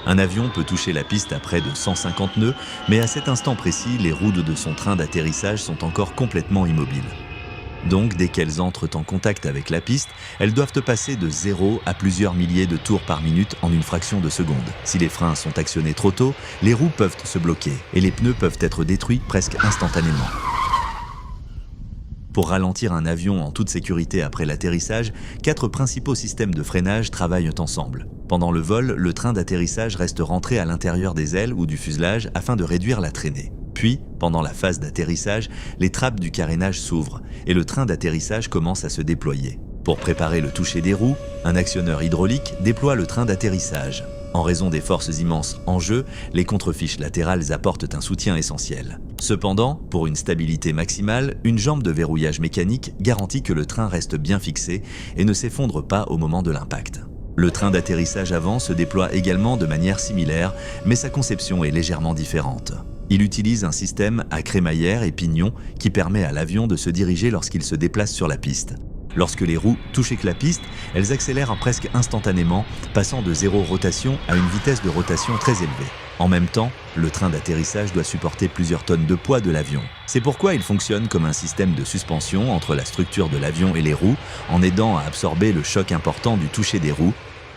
Un avion peut toucher la piste à près de 150 nœuds, mais à cet instant précis, les roues de son train d'atterrissage sont encore complètement immobiles. Donc, dès qu'elles entrent en contact avec la piste, elles doivent passer de 0 à plusieurs milliers de tours par minute en une fraction de seconde. Si les freins sont actionnés trop tôt, les roues peuvent se bloquer et les pneus peuvent être détruits presque instantanément. Pour ralentir un avion en toute sécurité après l'atterrissage, 4 principaux systèmes de freinage travaillent ensemble. Pendant le vol, le train d'atterrissage reste rentré à l'intérieur des ailes ou du fuselage afin de réduire la traînée. Puis, pendant la phase d'atterrissage, les trappes du carénage s'ouvrent et le train d'atterrissage commence à se déployer. Pour préparer le toucher des roues, un actionneur hydraulique déploie le train d'atterrissage. En raison des forces immenses en jeu, les contrefiches latérales apportent un soutien essentiel. Cependant, pour une stabilité maximale, une jambe de verrouillage mécanique garantit que le train reste bien fixé et ne s'effondre pas au moment de l'impact. Le train d'atterrissage avant se déploie également de manière similaire, mais sa conception est légèrement différente. Il utilise un système à crémaillère et pignon qui permet à l'avion de se diriger lorsqu'il se déplace sur la piste. Lorsque les roues touchent la piste, elles accélèrent presque instantanément, passant de 0 rotation à une vitesse de rotation très élevée. En même temps, le train d'atterrissage doit supporter plusieurs tonnes de poids de l'avion. C'est pourquoi il fonctionne comme un système de suspension entre la structure de l'avion et les roues, en aidant à absorber le choc important du toucher des roues.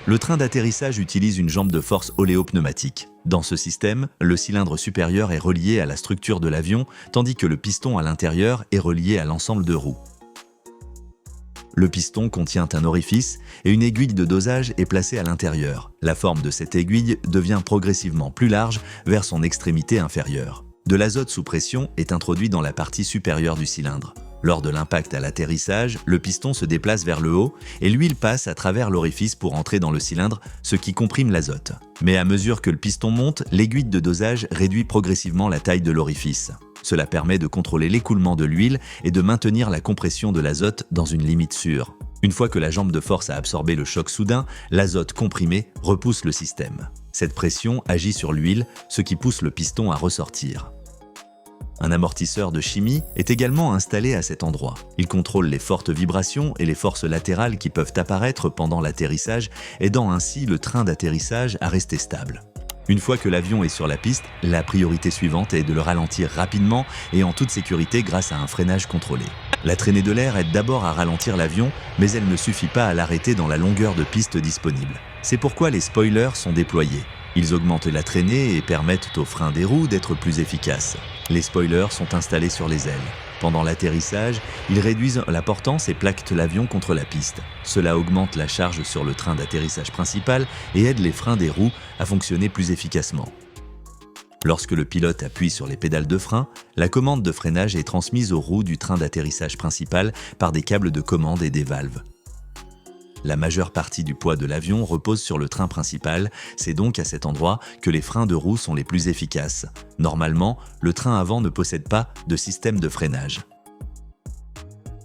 Le train d'atterrissage utilise une jambe de force oléopneumatique. Dans ce système, le cylindre supérieur est relié à la structure de l'avion, tandis que le piston à l'intérieur est relié à l'ensemble de roues. Le piston contient un orifice et une aiguille de dosage est placée à l'intérieur. La forme de cette aiguille devient progressivement plus large vers son extrémité inférieure. De l'azote sous pression est introduit dans la partie supérieure du cylindre. Lors de l'impact à l'atterrissage, le piston se déplace vers le haut et l'huile passe à travers l'orifice pour entrer dans le cylindre, ce qui comprime l'azote. Mais à mesure que le piston monte, l'aiguille de dosage réduit progressivement la taille de l'orifice. Cela permet de contrôler l'écoulement de l'huile et de maintenir la compression de l'azote dans une limite sûre. Une fois que la jambe de force a absorbé le choc soudain, l'azote comprimé repousse le système. Cette pression agit sur l'huile, ce qui pousse le piston à ressortir. Un amortisseur de chimie est également installé à cet endroit. Il contrôle les fortes vibrations et les forces latérales qui peuvent apparaître pendant l'atterrissage, aidant ainsi le train d'atterrissage à rester stable. Une fois que l'avion est sur la piste, la priorité suivante est de le ralentir rapidement et en toute sécurité grâce à un freinage contrôlé. La traînée de l'air aide d'abord à ralentir l'avion, mais elle ne suffit pas à l'arrêter dans la longueur de piste disponible. C'est pourquoi les spoilers sont déployés. Ils augmentent la traînée et permettent aux freins des roues d'être plus efficaces. Les spoilers sont installés sur les ailes. Pendant l'atterrissage, ils réduisent la portance et plaquent l'avion contre la piste. Cela augmente la charge sur le train d'atterrissage principal et aide les freins des roues à fonctionner plus efficacement. Lorsque le pilote appuie sur les pédales de frein, la commande de freinage est transmise aux roues du train d'atterrissage principal par des câbles de commande et des valves. La majeure partie du poids de l'avion repose sur le train principal, c'est donc à cet endroit que les freins de roue sont les plus efficaces. Normalement, le train avant ne possède pas de système de freinage.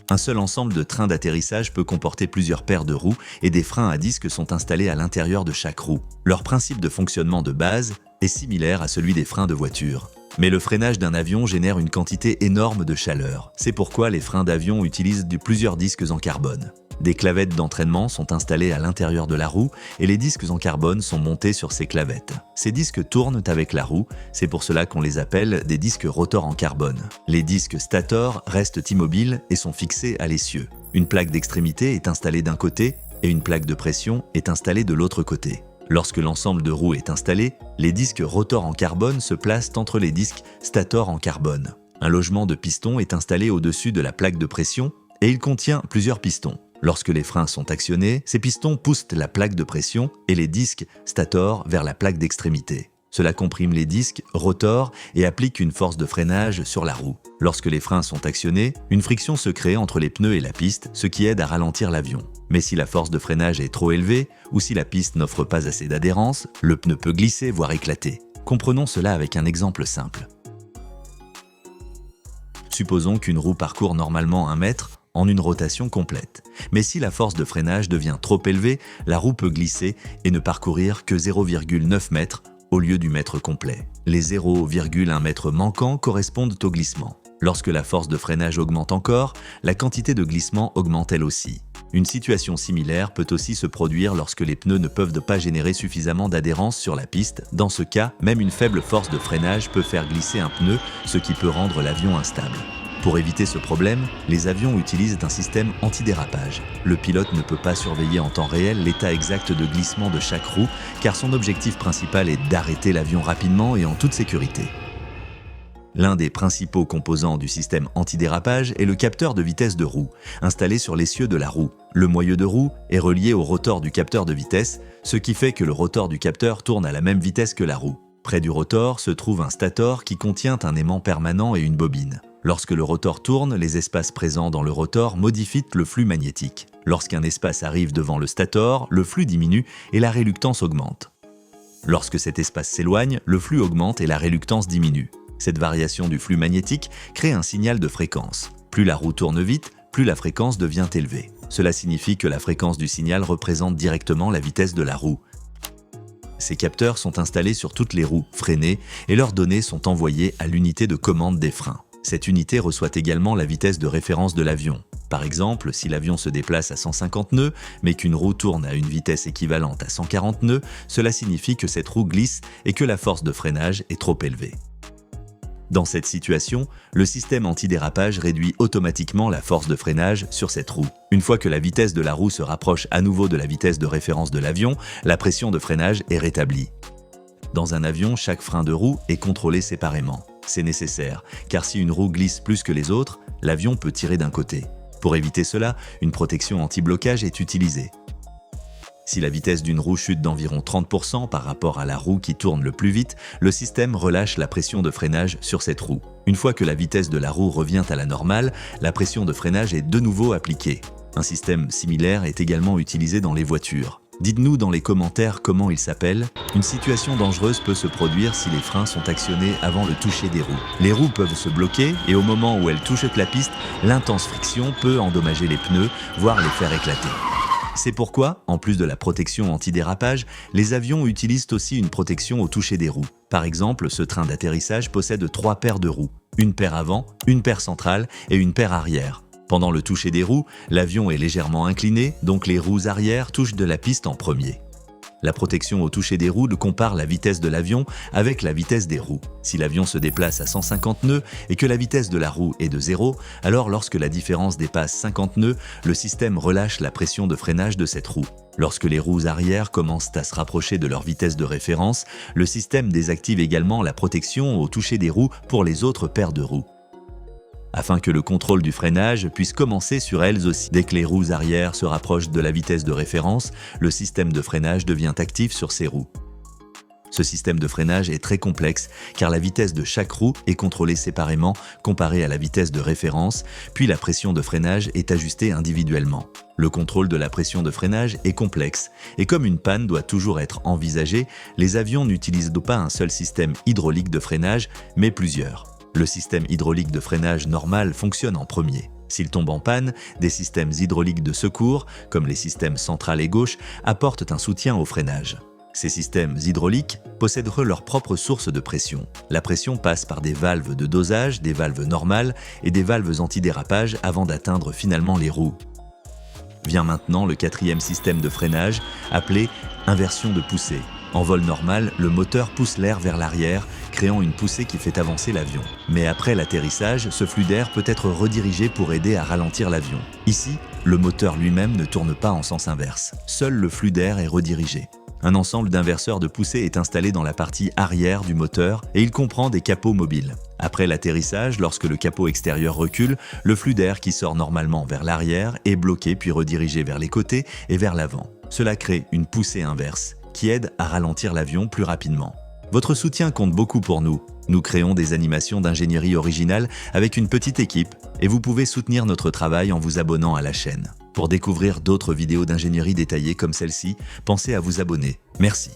Un seul ensemble de trains d'atterrissage peut comporter plusieurs paires de roues et des freins à disque sont installés à l'intérieur de chaque roue. Leur principe de fonctionnement de base est similaire à celui des freins de voiture. Mais le freinage d'un avion génère une quantité énorme de chaleur. C'est pourquoi les freins d'avion utilisent plusieurs disques en carbone. Des clavettes d'entraînement sont installées à l'intérieur de la roue et les disques en carbone sont montés sur ces clavettes. Ces disques tournent avec la roue, c'est pour cela qu'on les appelle des disques rotors en carbone. Les disques stator restent immobiles et sont fixés à l'essieu. Une plaque d'extrémité est installée d'un côté et une plaque de pression est installée de l'autre côté. Lorsque l'ensemble de roues est installé, les disques rotors en carbone se placent entre les disques stator en carbone. Un logement de pistons est installé au-dessus de la plaque de pression et il contient plusieurs pistons. Lorsque les freins sont actionnés, ces pistons poussent la plaque de pression et les disques stator vers la plaque d'extrémité. Cela comprime les disques rotors et applique une force de freinage sur la roue. Lorsque les freins sont actionnés, une friction se crée entre les pneus et la piste, ce qui aide à ralentir l'avion. Mais si la force de freinage est trop élevée ou si la piste n'offre pas assez d'adhérence, le pneu peut glisser voire éclater. Comprenons cela avec un exemple simple. Supposons qu'une roue parcourt normalement 1 mètre en une rotation complète. Mais si la force de freinage devient trop élevée, la roue peut glisser et ne parcourir que 0,9 mètres au lieu du mètre complet. Les 0,1 mètres manquants correspondent au glissement. Lorsque la force de freinage augmente encore, la quantité de glissement augmente elle aussi. Une situation similaire peut aussi se produire lorsque les pneus ne peuvent pas générer suffisamment d'adhérence sur la piste. Dans ce cas, même une faible force de freinage peut faire glisser un pneu, ce qui peut rendre l'avion instable. Pour éviter ce problème, les avions utilisent un système antidérapage. Le pilote ne peut pas surveiller en temps réel l'état exact de glissement de chaque roue, car son objectif principal est d'arrêter l'avion rapidement et en toute sécurité. L'un des principaux composants du système antidérapage est le capteur de vitesse de roue, installé sur l'essieu de la roue. Le moyeu de roue est relié au rotor du capteur de vitesse, ce qui fait que le rotor du capteur tourne à la même vitesse que la roue. Près du rotor se trouve un stator qui contient un aimant permanent et une bobine. Lorsque le rotor tourne, les espaces présents dans le rotor modifient le flux magnétique. Lorsqu'un espace arrive devant le stator, le flux diminue et la réluctance augmente. Lorsque cet espace s'éloigne, le flux augmente et la réluctance diminue. Cette variation du flux magnétique crée un signal de fréquence. Plus la roue tourne vite, plus la fréquence devient élevée. Cela signifie que la fréquence du signal représente directement la vitesse de la roue. Ces capteurs sont installés sur toutes les roues freinées et leurs données sont envoyées à l'unité de commande des freins. Cette unité reçoit également la vitesse de référence de l'avion. Par exemple, si l'avion se déplace à 150 nœuds, mais qu'une roue tourne à une vitesse équivalente à 140 nœuds, cela signifie que cette roue glisse et que la force de freinage est trop élevée. Dans cette situation, le système antidérapage réduit automatiquement la force de freinage sur cette roue. Une fois que la vitesse de la roue se rapproche à nouveau de la vitesse de référence de l'avion, la pression de freinage est rétablie. Dans un avion, chaque frein de roue est contrôlé séparément. C'est nécessaire, car si une roue glisse plus que les autres, l'avion peut tirer d'un côté. Pour éviter cela, une protection anti-blocage est utilisée. Si la vitesse d'une roue chute d'environ 30% par rapport à la roue qui tourne le plus vite, le système relâche la pression de freinage sur cette roue. Une fois que la vitesse de la roue revient à la normale, la pression de freinage est de nouveau appliquée. Un système similaire est également utilisé dans les voitures. Dites-nous dans les commentaires comment il s'appelle. Une situation dangereuse peut se produire si les freins sont actionnés avant le toucher des roues. Les roues peuvent se bloquer et au moment où elles touchent la piste, l'intense friction peut endommager les pneus, voire les faire éclater. C'est pourquoi, en plus de la protection antidérapage, les avions utilisent aussi une protection au toucher des roues. Par exemple, ce train d'atterrissage possède 3 paires de roues, une paire avant, une paire centrale et une paire arrière. Pendant le toucher des roues, l'avion est légèrement incliné, donc les roues arrière touchent de la piste en premier. La protection au toucher des roues compare la vitesse de l'avion avec la vitesse des roues. Si l'avion se déplace à 150 nœuds et que la vitesse de la roue est de 0, alors lorsque la différence dépasse 50 nœuds, le système relâche la pression de freinage de cette roue. Lorsque les roues arrière commencent à se rapprocher de leur vitesse de référence, le système désactive également la protection au toucher des roues pour les autres paires de roues, afin que le contrôle du freinage puisse commencer sur elles aussi. Dès que les roues arrière se rapprochent de la vitesse de référence, le système de freinage devient actif sur ces roues. Ce système de freinage est très complexe car la vitesse de chaque roue est contrôlée séparément comparée à la vitesse de référence, puis la pression de freinage est ajustée individuellement. Le contrôle de la pression de freinage est complexe et comme une panne doit toujours être envisagée, les avions n'utilisent pas un seul système hydraulique de freinage, mais plusieurs. Le système hydraulique de freinage normal fonctionne en premier. S'il tombe en panne, des systèmes hydrauliques de secours, comme les systèmes central et gauche, apportent un soutien au freinage. Ces systèmes hydrauliques possèdent leur propre source de pression. La pression passe par des valves de dosage, des valves normales et des valves antidérapage avant d'atteindre finalement les roues. Vient maintenant le 4e système de freinage, appelé inversion de poussée. En vol normal, le moteur pousse l'air vers l'arrière, créant une poussée qui fait avancer l'avion. Mais après l'atterrissage, ce flux d'air peut être redirigé pour aider à ralentir l'avion. Ici, le moteur lui-même ne tourne pas en sens inverse. Seul le flux d'air est redirigé. Un ensemble d'inverseurs de poussée est installé dans la partie arrière du moteur et il comprend des capots mobiles. Après l'atterrissage, lorsque le capot extérieur recule, le flux d'air qui sort normalement vers l'arrière est bloqué puis redirigé vers les côtés et vers l'avant. Cela crée une poussée inverse qui aide à ralentir l'avion plus rapidement. Votre soutien compte beaucoup pour nous. Nous créons des animations d'ingénierie originales avec une petite équipe et vous pouvez soutenir notre travail en vous abonnant à la chaîne. Pour découvrir d'autres vidéos d'ingénierie détaillées comme celle-ci, pensez à vous abonner. Merci.